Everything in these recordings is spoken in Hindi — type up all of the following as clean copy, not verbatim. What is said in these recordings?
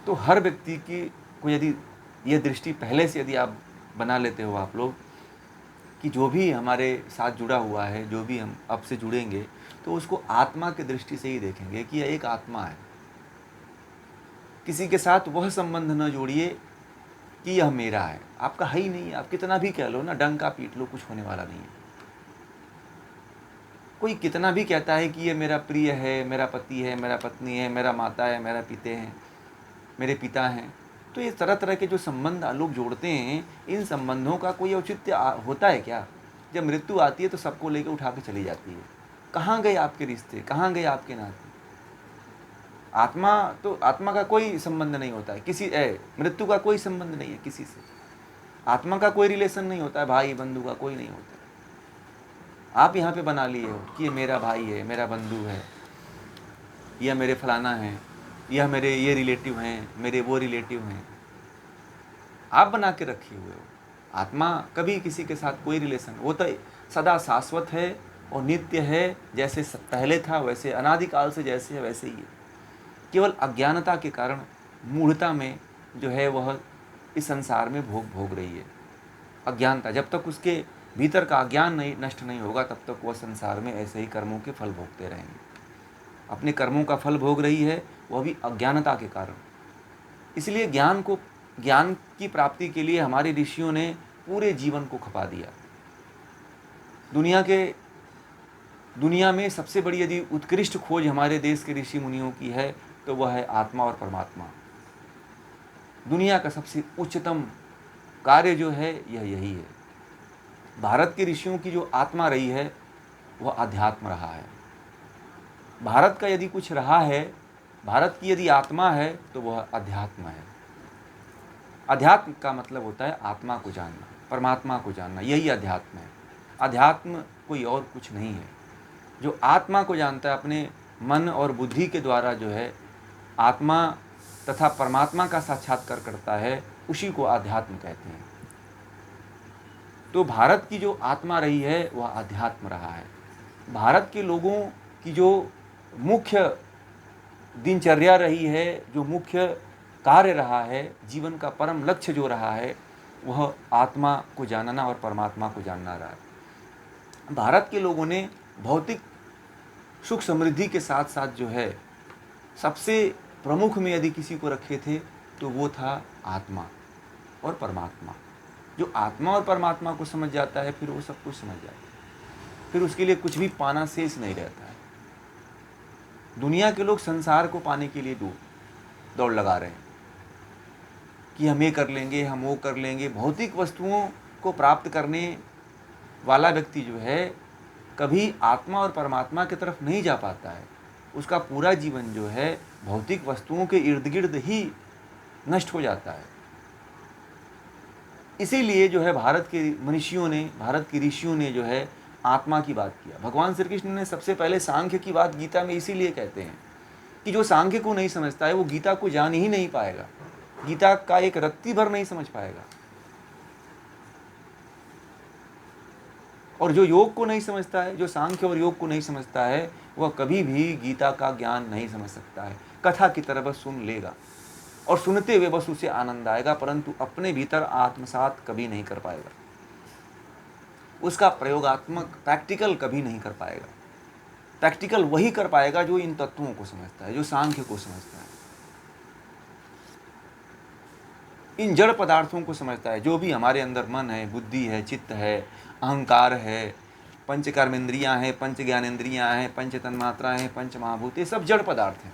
तो हर व्यक्ति की को यदि ये दृष्टि पहले से यदि आप बना लेते हो आप लोग कि जो भी हमारे साथ जुड़ा हुआ है, जो भी हम अब से जुड़ेंगे, तो उसको आत्मा की दृष्टि से ही देखेंगे कि यह एक आत्मा है। किसी के साथ वह संबंध न जोड़िए कि यह मेरा है, आपका है ही नहीं है। आप कितना भी कह लो ना, डंका पीट लो, कुछ होने वाला नहीं है। कोई कितना भी कहता है कि ये मेरा प्रिय है, मेरा पति है, मेरा पत्नी है, मेरा माता है, मेरा पिता हैं, मेरे पिता हैं, तो ये तरह तरह के जो संबंध लोग जोड़ते हैं, इन संबंधों का कोई औचित्य होता है क्या? जब मृत्यु आती है तो सबको लेकर उठा के चली जाती है। कहाँ गए आपके रिश्ते, कहाँ गए आपके नाते? आत्मा तो आत्मा का कोई संबंध नहीं होता है किसी मृत्यु का कोई संबंध नहीं है किसी से। आत्मा का कोई रिलेशन नहीं होता है, भाई बंधु का कोई नहीं होता है। आप यहाँ पे बना लिए हो कि ये मेरा भाई है, मेरा बंधु है, यह मेरे फलाना है, यह मेरे ये रिलेटिव हैं, मेरे वो रिलेटिव हैं। आप बना के रखे हुए हो। आत्मा कभी किसी के साथ कोई रिलेशन, वो तो सदा शाश्वत है और नित्य है, जैसे पहले था वैसे, अनादिकाल से जैसे है वैसे ही है। केवल अज्ञानता के कारण, मूढ़ता में जो है वह इस संसार में भोग रही है। अज्ञानता, जब तक उसके भीतर का अज्ञान नहीं नष्ट नहीं होगा, तब तक वह संसार में ऐसे ही कर्मों के फल भोगते रहेंगे। अपने कर्मों का फल भोग रही है, वह भी अज्ञानता के कारण। इसलिए ज्ञान की प्राप्ति के लिए हमारे ऋषियों ने पूरे जीवन को खपा दिया। दुनिया में सबसे बड़ी यदि उत्कृष्ट खोज हमारे देश के ऋषि मुनियों की है तो वह है आत्मा और परमात्मा। दुनिया का सबसे उच्चतम कार्य जो है यही है। भारत के ऋषियों की जो आत्मा रही है वह अध्यात्म रहा है। भारत का यदि कुछ रहा है, भारत की यदि आत्मा है तो वह अध्यात्म है। अध्यात्म का मतलब होता है आत्मा को जानना, परमात्मा को जानना, यही अध्यात्म है। अध्यात्म कोई और कुछ नहीं है। जो आत्मा को जानता है, अपने मन और बुद्धि के द्वारा जो है आत्मा तथा परमात्मा का साक्षात्कार करता है, उसी को अध्यात्म कहते हैं। तो भारत की जो आत्मा रही है वह अध्यात्म रहा है। भारत के लोगों की जो मुख्य दिनचर्या रही है, जो मुख्य कार्य रहा है, जीवन का परम लक्ष्य जो रहा है, वह आत्मा को जानना और परमात्मा को जानना रहा है। भारत के लोगों ने भौतिक सुख समृद्धि के साथ साथ जो है सबसे प्रमुख में यदि किसी को रखे थे तो वो था आत्मा और परमात्मा। जो आत्मा और परमात्मा को समझ जाता है फिर वो सब कुछ समझ जाता है, फिर उसके लिए कुछ भी पाना शेष नहीं रहता है। दुनिया के लोग संसार को पाने के लिए दौड़ लगा रहे हैं कि हम ये कर लेंगे, हम वो कर लेंगे। भौतिक वस्तुओं को प्राप्त करने वाला व्यक्ति जो है कभी आत्मा और परमात्मा की तरफ नहीं जा पाता है। उसका पूरा जीवन जो है भौतिक वस्तुओं के इर्द गिर्द ही नष्ट हो जाता है। इसीलिए जो है भारत के ऋषियों ने जो है आत्मा की बात किया। भगवान श्री कृष्ण ने सबसे पहले सांख्य की बात गीता में इसीलिए कहते हैं कि जो सांख्य को नहीं समझता है वो गीता को जान ही नहीं पाएगा, गीता का एक रत्ती भर नहीं समझ पाएगा। और जो योग को नहीं समझता है, जो सांख्य और योग को नहीं समझता है, वह कभी भी गीता का ज्ञान नहीं समझ सकता है। कथा की तरह बस सुन लेगा और सुनते हुए बस उसे आनंद आएगा, परंतु अपने भीतर आत्मसात कभी नहीं कर पाएगा। उसका प्रयोगात्मक प्रैक्टिकल कभी नहीं कर पाएगा। प्रैक्टिकल वही कर पाएगा जो इन तत्वों को समझता है, जो सांख्य को समझता है, इन जड़ पदार्थों को समझता है। जो भी हमारे अंदर मन है, बुद्धि है, चित्त है, अहंकार है, पंच कर्मेंद्रियां हैं, पंच ज्ञानेंद्रियां हैं, पंच तन्मात्राएं हैं, पंच महाभूत, ये सब जड़ पदार्थ हैं।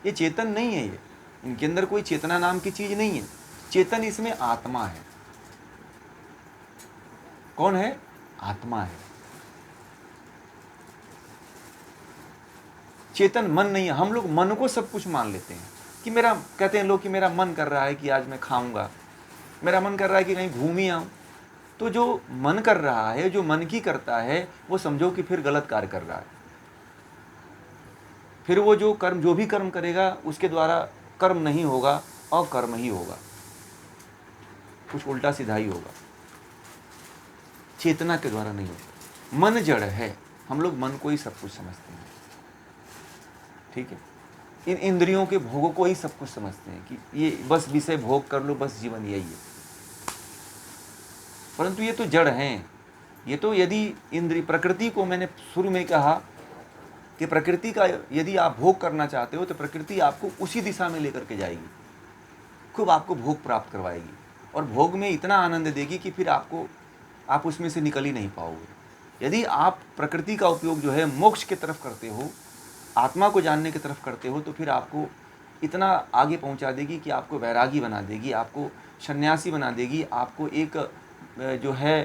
ये चेतन नहीं है। ये इनके अंदर कोई चेतना नाम की चीज नहीं है। चेतन इसमें आत्मा है। कौन है? आत्मा है। चेतन मन नहीं है। हम लोग मन को सब कुछ मान लेते हैं कि कहते हैं लोग कि मेरा मन कर रहा है कि आज मैं खाऊंगा, मेरा मन कर रहा है कि कहीं घूम ही आऊं। तो जो मन कर रहा है, जो मन की करता है, वो समझो कि फिर गलत कार्य कर रहा है। फिर वो जो भी कर्म करेगा उसके द्वारा कर्म नहीं होगा, अकर्म ही होगा, कुछ उल्टा सीधा ही होगा, चेतना के द्वारा नहीं होगा। मन जड़ है। हम लोग मन को ही सब कुछ समझते हैं। ठीक है। इन इंद्रियों के भोगों को ही सब कुछ समझते हैं कि ये बस विषय भोग कर लो, बस जीवन यही है। परंतु ये तो जड़ हैं। ये तो यदि इंद्रिय प्रकृति को, मैंने शुरू में कहा कि प्रकृति का यदि आप भोग करना चाहते हो तो प्रकृति आपको उसी दिशा में लेकर के जाएगी, खूब आपको भोग प्राप्त करवाएगी और भोग में इतना आनंद देगी कि फिर आप उसमें से निकल ही नहीं पाओगे। यदि आप प्रकृति का उपयोग जो है मोक्ष की तरफ करते हो, आत्मा को जानने की तरफ करते हो, तो फिर आपको इतना आगे पहुंचा देगी कि आपको वैरागी बना देगी, आपको सन्यासी बना देगी, आपको एक जो है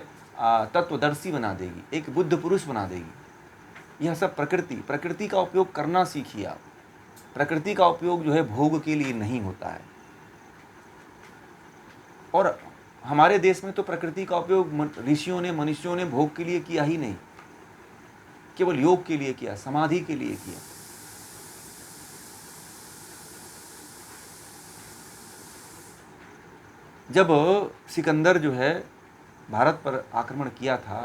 तत्वदर्शी बना देगी, एक बुद्ध पुरुष बना देगी। यह सब प्रकृति का उपयोग करना सीखिए आप। प्रकृति का उपयोग जो है भोग के लिए नहीं होता है। और हमारे देश में तो प्रकृति का उपयोग ऋषियों ने, मनुष्यों ने भोग के लिए किया ही नहीं, केवल योग के लिए किया, समाधि के लिए किया। जब सिकंदर जो है भारत पर आक्रमण किया था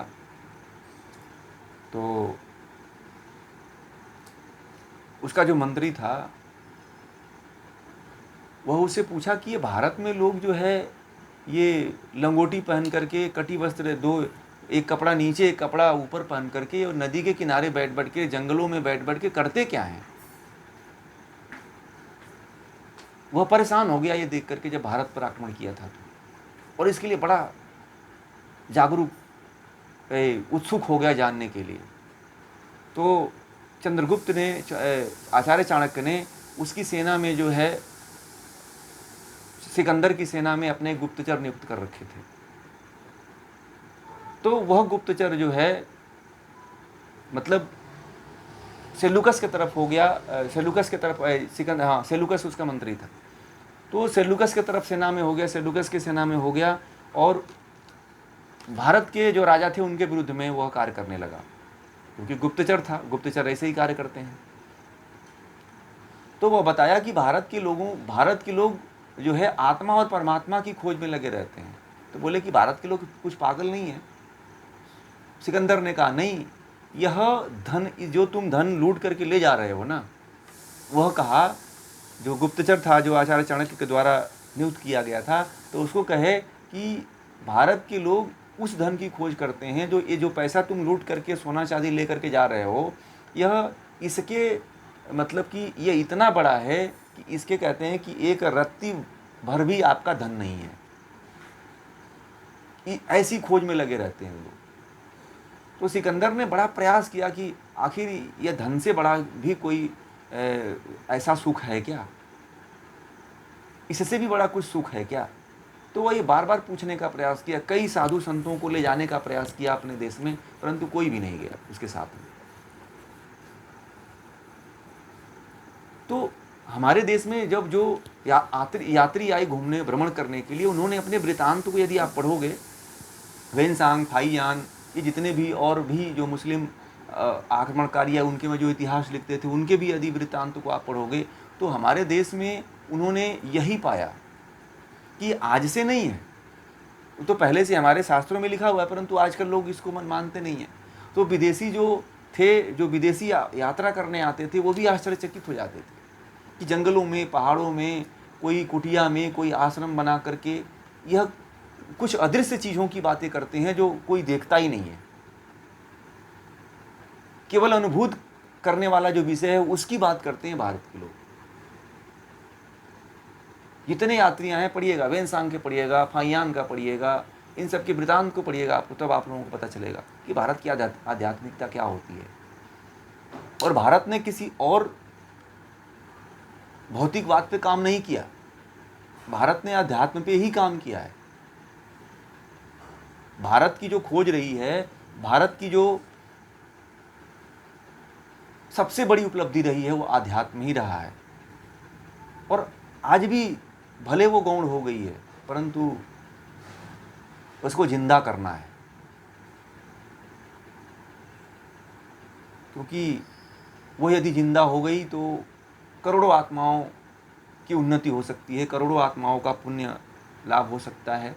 तो उसका जो मंत्री था वह उससे पूछा कि ये भारत में लोग जो है ये लंगोटी पहन करके, कटी वस्त्र, दो, एक कपड़ा नीचे एक कपड़ा ऊपर पहन करके और नदी के किनारे बैठ के, जंगलों में बैठ के करते क्या हैं। वह परेशान हो गया ये देख करके जब भारत पर आक्रमण किया था तो, और इसके लिए बड़ा जागरूक उत्सुक हो गया जानने के लिए। तो चंद्रगुप्त ने, आचार्य चाणक्य ने उसकी सेना में जो है, सिकंदर की सेना में अपने गुप्तचर नियुक्त कर रखे थे। तो वह गुप्तचर जो है मतलब सेलुकस की तरफ हो गया, सेलुकस की तरफ सिकंदर, हाँ सेलुकस उसका मंत्री था, तो सेलुकस की तरफ सेना में हो गया, सेलुकस की सेना में हो गया और भारत के जो राजा थे उनके विरुद्ध में वह कार्य करने लगा, क्योंकि गुप्तचर था, गुप्तचर ऐसे ही कार्य करते हैं। तो वह बताया कि भारत के लोग जो है आत्मा और परमात्मा की खोज में लगे रहते हैं। तो बोले कि भारत के लोग कुछ पागल नहीं है। सिकंदर ने कहा नहीं, यह धन, जो तुम धन लूट करके ले जा रहे हो ना, वह कहा, जो गुप्तचर था जो आचार्य चाणक्य के द्वारा नियुक्त किया गया था, तो उसको कहे कि भारत के लोग उस धन की खोज करते हैं जो ये जो पैसा तुम लूट करके, सोना चांदी ले करके जा रहे हो, यह इसके मतलब कि ये इतना बड़ा है कि इसके कहते हैं कि एक रत्ती भर भी आपका धन नहीं है। ऐसी खोज में लगे रहते हैं लोग। तो सिकंदर ने बड़ा प्रयास किया कि आखिर यह धन से बड़ा भी कोई ऐसा सुख है क्या, इससे भी बड़ा कुछ सुख है क्या। तो वह ये बार बार पूछने का प्रयास किया, कई साधु संतों को ले जाने का प्रयास किया अपने देश में, परंतु कोई भी नहीं गया उसके साथ में। तो हमारे देश में जब जो यात्री आए घूमने, भ्रमण करने के लिए, उन्होंने अपने वृत्तांत को यदि आप पढ़ोगे, वेनसांग, फाइयान, ये जितने भी और भी जो मुस्लिम आक्रमणकारी है उनके में जो इतिहास लिखते थे, उनके भी यदि वृत्तांत को आप पढ़ोगे तो हमारे देश में उन्होंने यही पाया कि आज से नहीं है, तो पहले से हमारे शास्त्रों में लिखा हुआ है, परंतु आजकल लोग इसको मानते नहीं हैं। तो विदेशी जो थे, जो विदेशी यात्रा करने आते थे, वो भी आश्चर्यचकित हो जाते थे कि जंगलों में, पहाड़ों में, कोई कुटिया में, कोई आश्रम बना करके यह कुछ अदृश्य चीज़ों की बातें करते हैं जो कोई देखता ही नहीं है। केवल अनुभूत करने वाला जो विषय है उसकी बात करते हैं भारत के लोग। जितने यात्री आए पढ़िएगा, वेनसांग के पढ़िएगा, फाइयान का पढ़िएगा, इन सब के वृत्तांत को पढ़िएगा, आपको तब आप लोगों को पता चलेगा कि भारत की आध्यात्मिकता क्या होती है। और भारत ने किसी और भौतिकवाद पे काम नहीं किया, भारत ने अध्यात्म पे ही काम किया है। भारत की जो खोज रही है, भारत की जो सबसे बड़ी उपलब्धि रही है, वो आध्यात्म ही रहा है। और आज भी भले वो गौण हो गई है, परंतु उसको जिंदा करना है, क्योंकि वो यदि जिंदा हो गई तो करोड़ों आत्माओं की उन्नति हो सकती है, करोड़ों आत्माओं का पुण्य लाभ हो सकता है।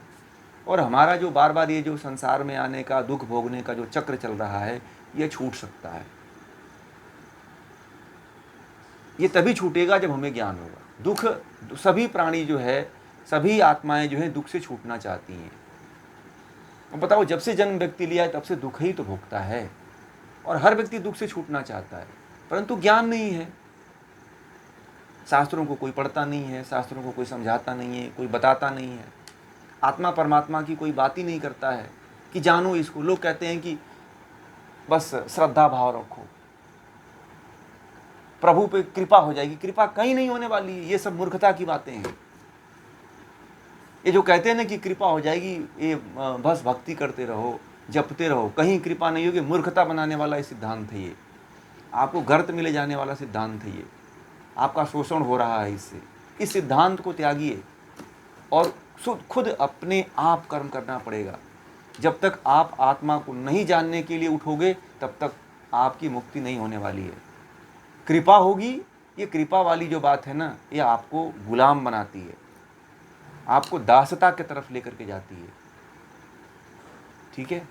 और हमारा जो बार बार ये जो संसार में आने का, दुख भोगने का जो चक्र चल रहा है, ये छूट सकता है। ये तभी छूटेगा जब हमें ज्ञान होगा। दुख, सभी प्राणी जो है, सभी आत्माएं जो हैं दुख से छूटना चाहती हैं। और बताओ, जब से जन्म व्यक्ति लिया है तब से दुख ही तो भोगता है, और हर व्यक्ति दुख से छूटना चाहता है, परंतु ज्ञान नहीं है। शास्त्रों को कोई पढ़ता नहीं है, शास्त्रों को कोई समझाता नहीं है, कोई बताता नहीं है, आत्मा परमात्मा की कोई बात ही नहीं करता है कि जानो इसको। लोग कहते हैं कि बस श्रद्धा भाव रखो, प्रभु पे कृपा हो जाएगी। कृपा कहीं नहीं होने वाली है, ये सब मूर्खता की बातें हैं। ये जो कहते हैं ना कि कृपा हो जाएगी, ये बस भक्ति करते रहो, जपते रहो, कहीं कृपा नहीं होगी, मूर्खता बनाने वाला ये सिद्धांत है। ये आपको गर्त में ले जाने वाला सिद्धांत है। ये आपका शोषण हो रहा है इससे। इस सिद्धांत को त्यागिए और खुद अपने आप कर्म करना पड़ेगा। जब तक आप आत्मा को नहीं जानने के लिए उठोगे तब तक आपकी मुक्ति नहीं होने वाली है। कृपा होगी, ये कृपा वाली जो बात है ना, ये आपको गुलाम बनाती है, आपको दासता की तरफ लेकर के जाती है। ठीक है,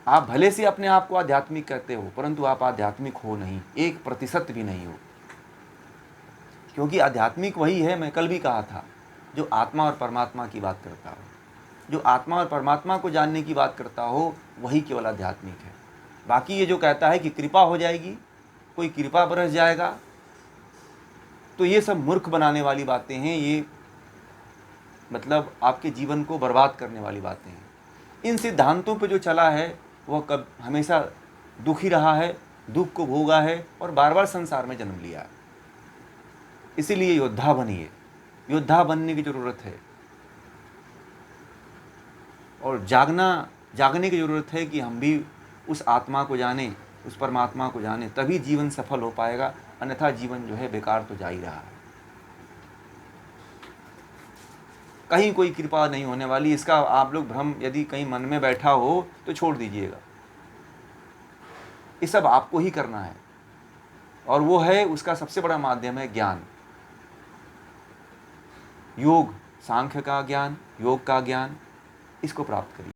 आप भले से अपने आप को आध्यात्मिक कहते हो, परंतु आप आध्यात्मिक हो नहीं, 1% भी नहीं हो। क्योंकि आध्यात्मिक वही है, मैं कल भी कहा था, जो आत्मा और परमात्मा की बात करता हो, जो आत्मा और परमात्मा को जानने की बात करता हो, वही केवल आध्यात्मिक है। बाकी ये जो कहता है कि कृपा हो जाएगी, कोई कृपा बरस जाएगा, तो ये सब मूर्ख बनाने वाली बातें हैं। ये मतलब आपके जीवन को बर्बाद करने वाली बातें हैं। इन सिद्धांतों पे जो चला है वह कब हमेशा दुखी रहा है, दुख को भोगा है और बार बार संसार में जन्म लिया है। इसीलिए योद्धा बनिए, योद्धा बनने की ज़रूरत है, और जागने की ज़रूरत है कि हम भी उस आत्मा को जाने, उस परमात्मा को जाने, तभी जीवन सफल हो पाएगा। अन्यथा जीवन जो है बेकार तो जा ही रहा है। कहीं कोई कृपा नहीं होने वाली, इसका आप लोग भ्रम यदि कहीं मन में बैठा हो तो छोड़ दीजिएगा। ये सब आपको ही करना है, और वो है, उसका सबसे बड़ा माध्यम है ज्ञान। योग, सांख्य का ज्ञान, योग का ज्ञान, इसको प्राप्त करिए।